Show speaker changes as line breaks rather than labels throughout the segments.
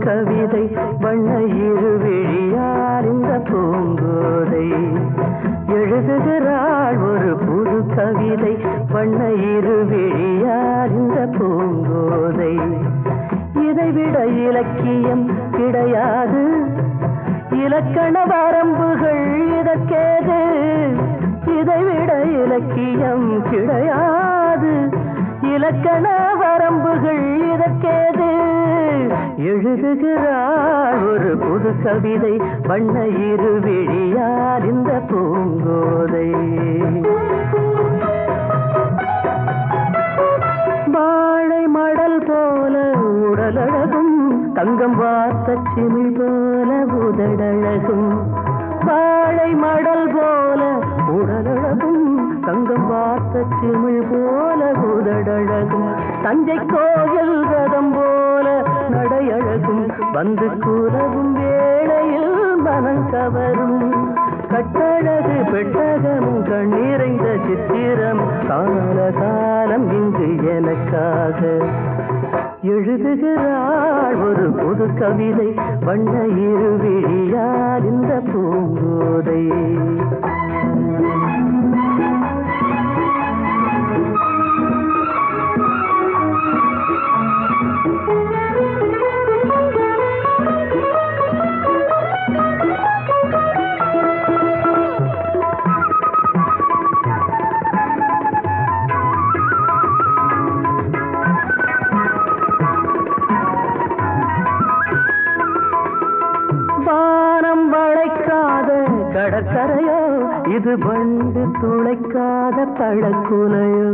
கவிதை வண்ண இருவிழியார் இந்த பூங்கோதை. எழுதுகிறாள் ஒரு புது கவிதை வண்ண இருவிழியார் இந்த பூங்கோதை. இதைவிட இலக்கியம் கிடையாது, இலக்கண வரம்புகள் இதற்கேது. இதைவிட இலக்கியம் கிடையாது, இலக்கண வரம்புகள் இதற்கேது. எழுதுகிறாள் ஒரு புது கவிதை வண்ண இருவிழியார் இந்த பூங்கோதை. வாழை மடல் போல உடலழகும், தங்கம் வார்த்த சிமிழ் போல உதடழகும். வாழை மடல் போல உடலழகும், தங்கம் வார்த்த சிமிழ் போல உதடழகும். தஞ்சை கோயில் ரதம் போல நடையழகும், வந்து கூறவும் வேளையில் மனம் கவரும். கட்டழகு பெட்டகமும் கண்ணீரைந்த சித்திரம் கால காலம் இங்கு எனக்காக. எழுதுகிறாள் ஒரு புது கவிதை வண்ண இருவிழியார் இந்த பூங்கோதை. கடற்கரையோ இது வண்டு துளைக்காத பழக்குலையோ.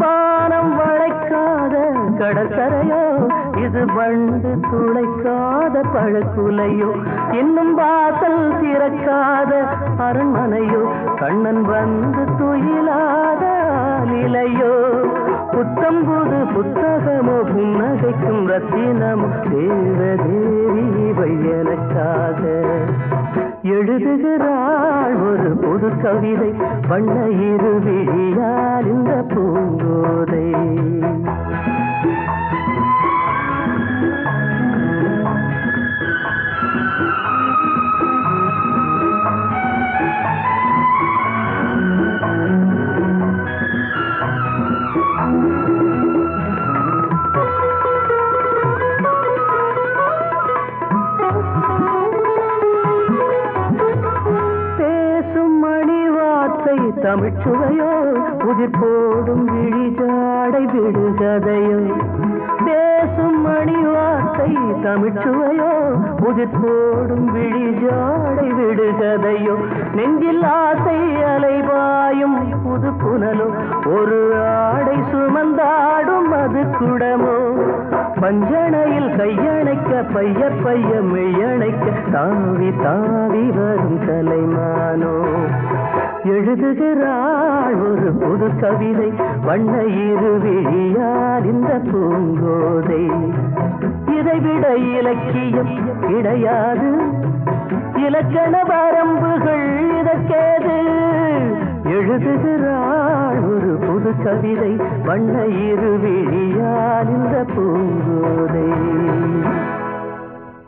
வானம் வளைக்காத கடற்கரையோ இது வண்டு துளைக்காத பழக்குலையோ. இன்னும் வாசல் திறக்காத அரண்மனையோ, கண்ணன் வந்து துயிலாத நிலையோ. புத்தம்புது புத்தகமோ புன்னகைக்கும் ரத்தினமோ தேவதேவி இவை எனக்காக. எழுதுகிறாள் ஒரு புது கவிதை வண்ண இருவிழியார் இந்த பூங்கோதை. தமிழ்ச்சுவையோ உதிர் போடும் விழிஜாடை விடுகதையோ. பேசும் மணி வார்த்தை தமிழ்ச்சுவையோ உதிர் போடும் விழிஜாடை விடுகதையோ. நெஞ்சில் ஆசை அலைபாயும் புது புனலோ, ஒரு ஆடை சுமந்தாடும் அது குடமோ. பஞ்சணையில் கையணைக்க பைய பைய மெய்யணைக்க தாவி தாவி வரும் கலைமானோ. எழுதுகிறாள் ஒரு புது கவிதை வண்ண இருவிழியார் இந்த பூங்கோதை. இதைவிட இலக்கியம் கிடையாது, இலக்கண வரம்புகள் இதற்கேது. எழுதுகிறாள் ஒரு புது கவிதை வண்ண இருவிழியார் இந்த பூங்கோதை.